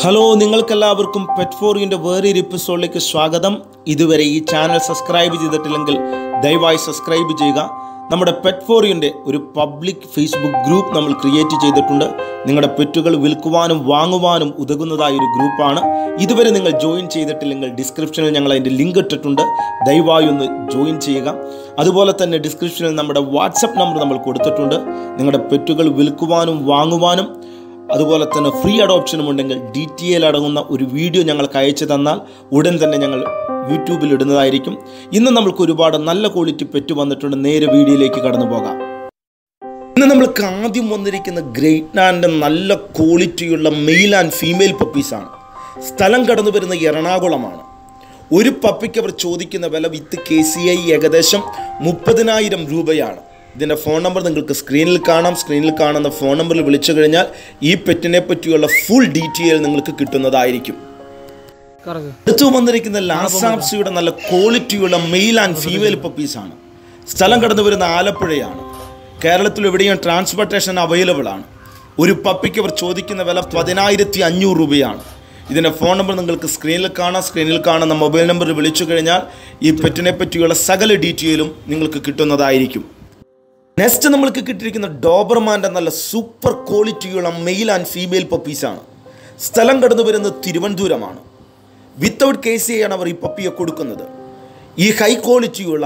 Hello, നിങ്ങൾക്കെല്ലാവർക്കും pet ഫോറിൻ്റെ വേറൊരു എപ്പിസോഡിലേക്ക് സ്വാഗതം. ഇതുവരെ ഈ ചാനൽ സബ്സ്ക്രൈബ് ചെയ്തിട്ടില്ലെങ്കിൽ ദയവായി സബ്സ്ക്രൈബ് ചെയ്യുക. നമ്മുടെ പെറ്റ് ഫോറിൻ്റെ ഒരു പബ്ലിക് ഫേസ്ബുക്ക് ഗ്രൂപ്പ് നമ്മൾ ക്രിയേറ്റ് ചെയ്തിട്ടുണ്ട്. നിങ്ങളുടെ പെറ്റുകൾ വിൽക്കുവാനും വാങ്ങുവാനും ഉതകുന്നതായ ഒരു ഗ്രൂപ്പാണ്. ഇതുവരെ നിങ്ങൾ ജോയിൻ ചെയ്തിട്ടില്ലെങ്കിൽ ഡിസ്ക്രിപ്ഷനിൽ ഞങ്ങൾ അതിൻ്റെ ലിങ്ക് ഇട്ടിട്ടുണ്ട്. ദയവായി ഒന്ന് ജോയിൻ ചെയ്യുക. അതുപോലെ തന്നെ ഡിസ്ക്രിപ്ഷനിൽ നമ്മുടെ വാട്സപ്പ് നമ്പർ നമ്മൾ കൊടുത്തിട്ടുണ്ട്. നിങ്ങളുടെ പെറ്റുകൾ വിൽക്കുവാനും വാങ്ങുവാനും അതുപോലെ തന്നെ ഫ്രീ അഡോപ്ഷനും ഉണ്ടെങ്കിൽ ഡീറ്റെയിൽ അടങ്ങുന്ന ഒരു വീഡിയോ ഞങ്ങൾക്ക് അയച്ചു തന്നാൽ ഉടൻ തന്നെ ഞങ്ങൾ യൂട്യൂബിൽ ഇടുന്നതായിരിക്കും. ഇന്ന് നമ്മൾക്ക് ഒരുപാട് നല്ല ക്വാളിറ്റി പെറ്റ് വന്നിട്ടുണ്ട്. നേരെ വീഡിയോയിലേക്ക് കടന്നു പോകാം. ഇന്ന് നമ്മൾക്ക് ആദ്യം വന്നിരിക്കുന്ന ഗ്രേറ്റ് ഡാനിൻ്റെ നല്ല ക്വാളിറ്റിയുള്ള മെയിൽ ആൻഡ് ഫീമെയിൽ പപ്പീസാണ്. സ്ഥലം കടന്നു വരുന്ന എറണാകുളമാണ്. ഒരു പപ്പിക്ക് അവർ ചോദിക്കുന്ന വില വിത്ത് KCI ഏകദേശം 30,000 രൂപയാണ്. ഇതിൻ്റെ ഫോൺ നമ്പർ നിങ്ങൾക്ക് സ്ക്രീനിൽ കാണാം. സ്ക്രീനിൽ കാണുന്ന ഫോൺ നമ്പറിൽ വിളിച്ചു കഴിഞ്ഞാൽ ഈ പെറ്റിനെ പറ്റിയുള്ള ഫുൾ ഡീറ്റെയിൽ നിങ്ങൾക്ക് കിട്ടുന്നതായിരിക്കും. അടുത്തു വന്നിരിക്കുന്ന ലാസാപ്സിയുടെ നല്ല ക്വാളിറ്റിയുള്ള മെയിൽ ആൻഡ് ഫീമെയിൽ പപ്പീസാണ്. സ്ഥലം കടന്നു വരുന്ന ആലപ്പുഴയാണ്. കേരളത്തിൽ എവിടെയും ട്രാൻസ്പോർട്ടേഷൻ അവൈലബിൾ ആണ്. ഒരു പപ്പിക്ക് അവർ ചോദിക്കുന്ന വില 10,500 രൂപയാണ്. ഇതിൻ്റെ ഫോൺ നമ്പർ നിങ്ങൾക്ക് സ്ക്രീനിൽ കാണാം. സ്ക്രീനിൽ കാണുന്ന മൊബൈൽ നമ്പറിൽ വിളിച്ചു കഴിഞ്ഞാൽ ഈ പെറ്റിനെ പറ്റിയുള്ള സകല ഡീറ്റെയിലും നിങ്ങൾക്ക് കിട്ടുന്നതായിരിക്കും. നെക്സ്റ്റ് നമ്മൾക്ക് കിട്ടിയിരിക്കുന്ന ഡോബർമാൻ്റെ നല്ല സൂപ്പർ ക്വാളിറ്റിയുള്ള മെയിൽ ആൻഡ് ഫീമെയിൽ പപ്പീസാണ്. സ്ഥലം കടന്നു വരുന്നത് തിരുവനന്തപുരമാണ്. വിത്തൗട്ട് KCI ആണ് അവർ ഈ പപ്പിയെ കൊടുക്കുന്നത്. ഈ ഹൈ ക്വാളിറ്റിയുള്ള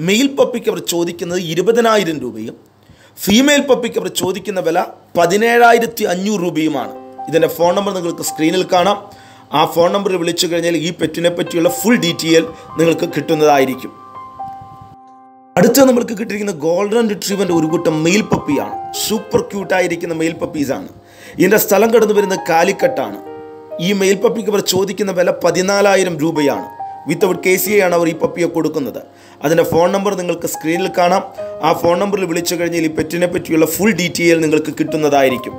മെയിൽ പപ്പിക്ക് അവർ ചോദിക്കുന്നത് 20,000 രൂപയും ഫീമെയിൽ പപ്പിക്ക് അവർ ചോദിക്കുന്ന വില 17,500 രൂപയുമാണ്. ഇതിൻ്റെ ഫോൺ നമ്പർ നിങ്ങൾക്ക് സ്ക്രീനിൽ കാണാം. ആ ഫോൺ നമ്പറിൽ വിളിച്ചു കഴിഞ്ഞാൽ ഈ പെറ്റിനെ പറ്റിയുള്ള ഫുൾ ഡീറ്റെയിൽ നിങ്ങൾക്ക് കിട്ടുന്നതായിരിക്കും. അടുത്ത നമ്മൾക്ക് കിട്ടിയിരിക്കുന്ന ഗോൾഡൻ റിട്രീവറിൻ്റെ ഒരു കൂട്ടം മെയിൽ പപ്പിയാണ്. സൂപ്പർ ക്യൂട്ടായിരിക്കുന്ന മെയിൽ പപ്പീസാണ്. ഇതിൻ്റെ സ്ഥലം കടന്നു വരുന്നത് കാലിക്കട്ടാണ്. ഈ മെയിൽ പപ്പിക്ക് അവർ ചോദിക്കുന്ന വില 14,000 രൂപയാണ്. വിത്തൗട്ട് KCI ആണ് അവർ ഈ പപ്പിയെ കൊടുക്കുന്നത്. അതിൻ്റെ ഫോൺ നമ്പർ നിങ്ങൾക്ക് സ്ക്രീനിൽ കാണാം. ആ ഫോൺ നമ്പറിൽ വിളിച്ചു കഴിഞ്ഞാൽ ഈ പെറ്റിനെ പറ്റിയുള്ള ഫുൾ ഡീറ്റെയിൽ നിങ്ങൾക്ക് കിട്ടുന്നതായിരിക്കും.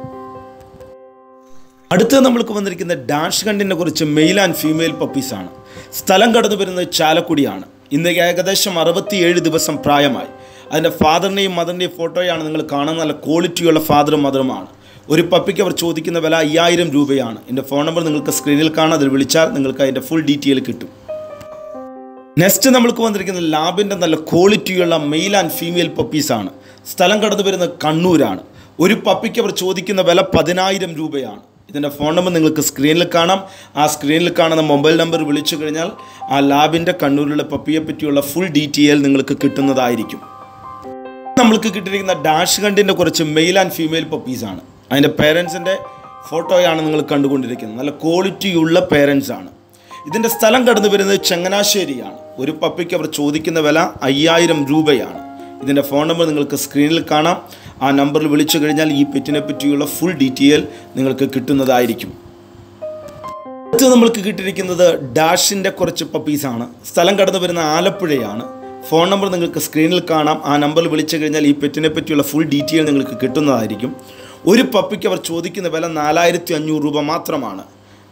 അടുത്ത നമ്മൾക്ക് വന്നിരിക്കുന്ന ഡാഷ് കണ്ടിനെ കുറിച്ച് മെയിൽ ആൻഡ് ഫീമെയിൽ പപ്പീസാണ്. സ്ഥലം കടന്നു വരുന്നത് ചാലക്കുടിയാണ്. ഇന്ന് ഏകദേശം 67 ദിവസം പ്രായമായി. അതിൻ്റെ ഫാദറിൻ്റെയും മദറിൻ്റെയും ഫോട്ടോയാണ് നിങ്ങൾ കാണുന്ന. നല്ല ക്വാളിറ്റിയുള്ള ഫാദറും മദറുമാണ്. ഒരു പപ്പിക്ക് അവർ ചോദിക്കുന്ന വില 5,000 രൂപയാണ്. എൻ്റെ ഫോൺ നമ്പർ നിങ്ങൾക്ക് സ്ക്രീനിൽ കാണാം. അതിൽ വിളിച്ചാൽ നിങ്ങൾക്ക് അതിൻ്റെ ഫുൾ ഡീറ്റെയിൽ കിട്ടും. നെക്സ്റ്റ് നമ്മൾക്ക് വന്നിരിക്കുന്നത് ലാബിൻ്റെ നല്ല ക്വാളിറ്റിയുള്ള മെയിൽ ആൻഡ് ഫീമെയിൽ പപ്പീസാണ്. സ്ഥലം കടന്നു വരുന്നത് കണ്ണൂരാണ്. ഒരു പപ്പിക്ക് അവർ ചോദിക്കുന്ന വില 10,000 രൂപയാണ്. ഇതിൻ്റെ ഫോൺ നമ്പർ നിങ്ങൾക്ക് സ്ക്രീനിൽ കാണാം. ആ സ്ക്രീനിൽ കാണുന്ന മൊബൈൽ നമ്പർ വിളിച്ചു കഴിഞ്ഞാൽ ആ ലാബിൻ്റെ കണ്ണൂരിലുള്ള പപ്പിയെ പറ്റിയുള്ള ഫുൾ ഡീറ്റെയിൽ നിങ്ങൾക്ക് കിട്ടുന്നതായിരിക്കും. നമ്മൾക്ക് കിട്ടിയിരിക്കുന്ന ഡാഷ് കണ്ടിൻ്റെ കുറച്ച് മെയിൽ ആൻഡ് ഫീമെയിൽ പപ്പീസാണ്. അതിൻ്റെ പേരൻസിൻ്റെ ഫോട്ടോയാണ് നിങ്ങൾ കണ്ടുകൊണ്ടിരിക്കുന്നത്. നല്ല ക്വാളിറ്റിയുള്ള പേരൻസാണ്. ഇതിൻ്റെ സ്ഥലം കടന്നു വരുന്നത് ചങ്ങനാശ്ശേരിയാണ്. ഒരു പപ്പിക്ക് അവർ ചോദിക്കുന്ന വില 5,000 രൂപയാണ്. ഇതിൻ്റെ ഫോൺ നമ്പർ നിങ്ങൾക്ക് സ്ക്രീനിൽ കാണാം. ആ നമ്പറിൽ വിളിച്ചു കഴിഞ്ഞാൽ ഈ പെറ്റിനെ പറ്റിയുള്ള ഫുൾ ഡീറ്റെയിൽ നിങ്ങൾക്ക് കിട്ടുന്നതായിരിക്കും. അടുത്ത് നമ്മൾക്ക് കിട്ടിയിരിക്കുന്നത് ഡാഷിൻ്റെ കുറച്ച് പപ്പീസാണ്. സ്ഥലം കടന്നു വരുന്ന ആലപ്പുഴയാണ്. ഫോൺ നമ്പർ നിങ്ങൾക്ക് സ്ക്രീനിൽ കാണാം. ആ നമ്പറിൽ വിളിച്ചു കഴിഞ്ഞാൽ ഈ പെറ്റിനെ പറ്റിയുള്ള ഫുൾ ഡീറ്റെയിൽ നിങ്ങൾക്ക് കിട്ടുന്നതായിരിക്കും. ഒരു പപ്പിക്ക് അവർ ചോദിക്കുന്ന വില 4,500 രൂപ മാത്രമാണ്.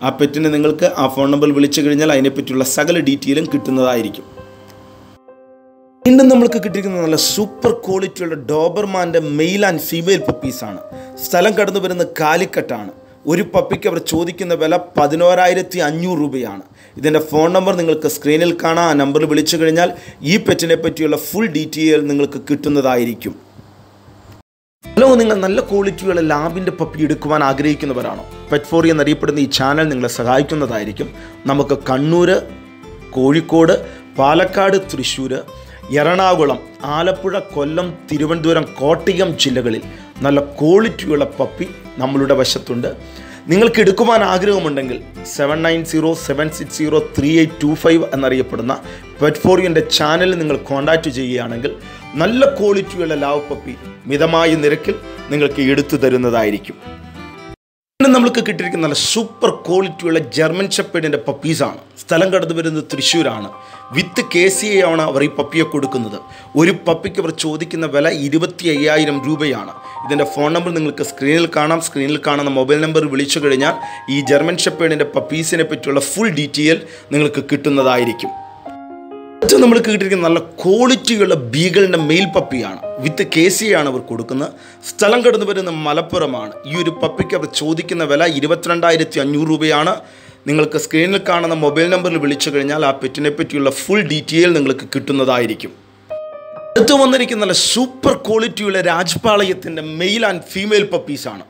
ആ പെറ്റിനെ നിങ്ങൾക്ക് ആ ഫോൺ നമ്പറിൽ വിളിച്ചു കഴിഞ്ഞാൽ അതിനെപ്പറ്റിയുള്ള സകല ഡീറ്റെയിലും കിട്ടുന്നതായിരിക്കും. വീണ്ടും നമ്മൾക്ക് കിട്ടിയിരിക്കുന്ന നല്ല സൂപ്പർ ക്വാളിറ്റിയുള്ള ഡോബർമാൻ്റെ മെയിൽ ആൻഡ് ഫീമെയിൽ പപ്പീസാണ്. സ്ഥലം കടന്നു വരുന്നത് കാലിക്കട്ടാണ്. ഒരു പപ്പിക്ക് അവർ ചോദിക്കുന്ന വില 11,500 രൂപയാണ്. ഇതിൻ്റെ ഫോൺ നമ്പർ നിങ്ങൾക്ക് സ്ക്രീനിൽ കാണാം. ആ നമ്പറിൽ വിളിച്ചു കഴിഞ്ഞാൽ ഈ പെറ്റിനെ പറ്റിയുള്ള ഫുൾ ഡീറ്റെയിൽ നിങ്ങൾക്ക് കിട്ടുന്നതായിരിക്കും. ഹലോ, നിങ്ങൾ നല്ല ക്വാളിറ്റിയുള്ള ലാബിൻ്റെ പപ്പി എടുക്കുവാൻ ആഗ്രഹിക്കുന്നവരാണോ? പെറ്റ് ഫോറി എന്നറിയപ്പെടുന്ന ഈ ചാനൽ നിങ്ങളെ സഹായിക്കുന്നതായിരിക്കും. നമുക്ക് കണ്ണൂർ, കോഴിക്കോട്, പാലക്കാട്, തൃശ്ശൂർ, എറണാകുളം, ആലപ്പുഴ, കൊല്ലം, തിരുവനന്തപുരം, കോട്ടയം ജില്ലകളിൽ നല്ല ക്വാളിറ്റിയുള്ള പപ്പി നമ്മളുടെ വശത്തുണ്ട്. നിങ്ങൾക്ക് എടുക്കുവാൻ ആഗ്രഹമുണ്ടെങ്കിൽ 7907603825 എന്നറിയപ്പെടുന്ന പെറ്റ് ഫോറിൻ്റെ ചാനലിൽ നിങ്ങൾ കോൺടാക്റ്റ് ചെയ്യുകയാണെങ്കിൽ നല്ല ക്വാളിറ്റിയുള്ള ലാവ് പപ്പി മിതമായ നിരക്കിൽ നിങ്ങൾക്ക് എടുത്തു തരുന്നതായിരിക്കും. നമ്മൾക്ക് കിട്ടിയിരിക്കുന്ന നല്ല സൂപ്പർ ക്വാളിറ്റിയുള്ള ജർമ്മൻ ഷെപ്പേർഡിൻ്റെ പപ്പീസാണ്. സ്ഥലം കടന്നു വരുന്നത് തൃശ്ശൂരാണ്. വിത്ത് KCI ആണ് അവർ ഈ പപ്പിയെ കൊടുക്കുന്നത്. ഒരു പപ്പിക്ക് അവർ ചോദിക്കുന്ന വില 25,000 രൂപയാണ്. ഇതിൻ്റെ ഫോൺ നമ്പർ നിങ്ങൾക്ക് സ്ക്രീനിൽ കാണാം. സ്ക്രീനിൽ കാണുന്ന മൊബൈൽ നമ്പർ വിളിച്ചു കഴിഞ്ഞാൽ ഈ ജർമ്മൻ ഷെപ്പേർഡിൻ്റെ പപ്പീസിനെ പറ്റിയുള്ള ഫുൾ ഡീറ്റെയിൽ നിങ്ങൾക്ക് കിട്ടുന്നതായിരിക്കും. ഇത് നമ്മൾ കിട്ടിയിരിക്കുന്ന നല്ല ക്വാളിറ്റിയുള്ള ബീഗലിൻ്റെ മെയിൽ പപ്പിയാണ്. വിത്ത് KC ആണ് അവർ കൊടുക്കുന്നത്. സ്ഥലം കടന്നു വരുന്ന മലപ്പുറമാണ്. ഈ ഒരു പപ്പിക്ക് അവർ ചോദിക്കുന്ന വില 22,500 രൂപയാണ്. നിങ്ങൾക്ക് സ്ക്രീനിൽ കാണുന്ന മൊബൈൽ നമ്പറിൽ വിളിച്ചു കഴിഞ്ഞാൽ ആ പെറ്റിനെ പറ്റിയുള്ള ഫുൾ ഡീറ്റെയിൽ നിങ്ങൾക്ക് കിട്ടുന്നതായിരിക്കും. അടുത്ത് വന്നിരിക്കുന്ന നല്ല സൂപ്പർ ക്വാളിറ്റിയുള്ള രാജപാളയത്തിൻ്റെ മെയിൽ ആൻഡ് ഫീമെയിൽ പപ്പീസാണ്.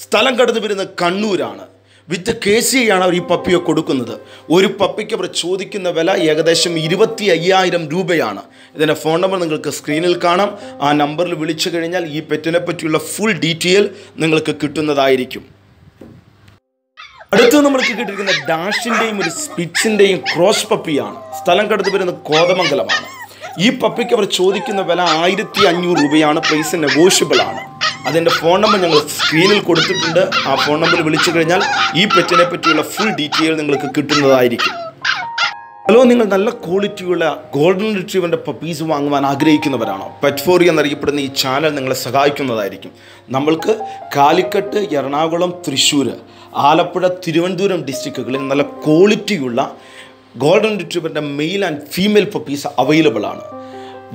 സ്ഥലം കടന്നു വരുന്നത് കണ്ണൂരാണ്. വിത്ത് KC ആണ് അവർ ഈ പപ്പിയെ കൊടുക്കുന്നത്. ഒരു പപ്പിക്ക് അവർ ചോദിക്കുന്ന വില ഏകദേശം 25,000 രൂപയാണ്. ഇതിൻ്റെ ഫോൺ നമ്പർ നിങ്ങൾക്ക് സ്ക്രീനിൽ കാണാം. ആ നമ്പറിൽ വിളിച്ചു കഴിഞ്ഞാൽ ഈ പെറ്റിനെ പറ്റിയുള്ള ഫുൾ ഡീറ്റെയിൽ നിങ്ങൾക്ക് കിട്ടുന്നതായിരിക്കും. അടുത്ത് നമ്മൾക്ക് കിട്ടിയിരിക്കുന്ന ഡാഷിൻ്റെയും ഒരു സ്പിറ്റ്സിൻ്റെയും ക്രോസ് പപ്പിയാണ്. സ്ഥലം കടന്നു വരുന്നത് കോതമംഗലമാണ്. ഈ പപ്പിക്ക് അവർ ചോദിക്കുന്ന വില 1,500 രൂപയാണ്. പ്രൈസ് നെഗോഷ്യബിൾ ആണ്. അതിൻ്റെ ഫോൺ നമ്പർ ഞങ്ങൾ സ്ക്രീനിൽ കൊടുത്തിട്ടുണ്ട്. ആ ഫോൺ നമ്പറിൽ വിളിച്ചു കഴിഞ്ഞാൽ ഈ പെറ്റിനെ പറ്റിയുള്ള ഫുൾ ഡീറ്റെയിൽ നിങ്ങൾക്ക് കിട്ടുന്നതായിരിക്കും. ഹലോ, നിങ്ങൾ നല്ല ക്വാളിറ്റിയുള്ള ഗോൾഡൻ റിട്രീവറിൻ്റെ പപ്പീസ് വാങ്ങുവാൻ ആഗ്രഹിക്കുന്നവരാണോ? പെറ്റ്4യു എന്നറിയപ്പെടുന്ന ഈ ചാനൽ നിങ്ങളെ സഹായിക്കുന്നതായിരിക്കും. നമ്മൾക്ക് കാലിക്കട്ട്, എറണാകുളം, തൃശ്ശൂർ, ആലപ്പുഴ, തിരുവനന്തപുരം ഡിസ്ട്രിക്റ്റുകളിൽ നല്ല ക്വാളിറ്റിയുള്ള ഗോൾഡൻ റിട്രീവറിൻ്റെ male and female puppies available ആണ്.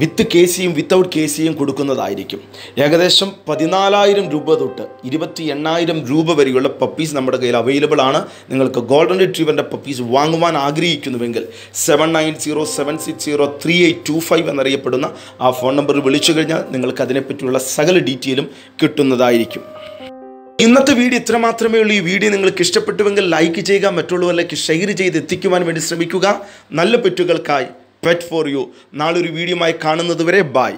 വിത്ത് KCയും വിത്തൗട്ട് KCയും കൊടുക്കുന്നതായിരിക്കും. ഏകദേശം 14,000 രൂപ തൊട്ട് 28,000 രൂപ വരെയുള്ള പപ്പീസ് നമ്മുടെ കയ്യിൽ അവൈലബിൾ ആണ്. നിങ്ങൾക്ക് ഗോൾഡൻ റിട്രീവറിൻ്റെ പപ്പീസ് വാങ്ങുവാൻ ആഗ്രഹിക്കുന്നുവെങ്കിൽ 7907603825 എന്നറിയപ്പെടുന്ന ആ ഫോൺ നമ്പറിൽ വിളിച്ചു കഴിഞ്ഞാൽ നിങ്ങൾക്ക് അതിനെപ്പറ്റിയുള്ള സകല ഡീറ്റെയിലും കിട്ടുന്നതായിരിക്കും. ഇന്നത്തെ വീഡിയോ ഇത്ര മാത്രമേ ഉള്ളൂ. ഈ വീഡിയോ നിങ്ങൾക്ക് ഇഷ്ടപ്പെട്ടുവെങ്കിൽ ലൈക്ക് ചെയ്യുക, മറ്റുള്ളവരിലേക്ക് ഷെയർ ചെയ്ത് എത്തിക്കുവാൻ വേണ്ടി ശ്രമിക്കുക. നല്ല പെറ്റുകൾക്കായി പെറ്റ്4യു നാളൊരു വീഡിയോയുമായി കാണുന്നതുവരെ ബൈ.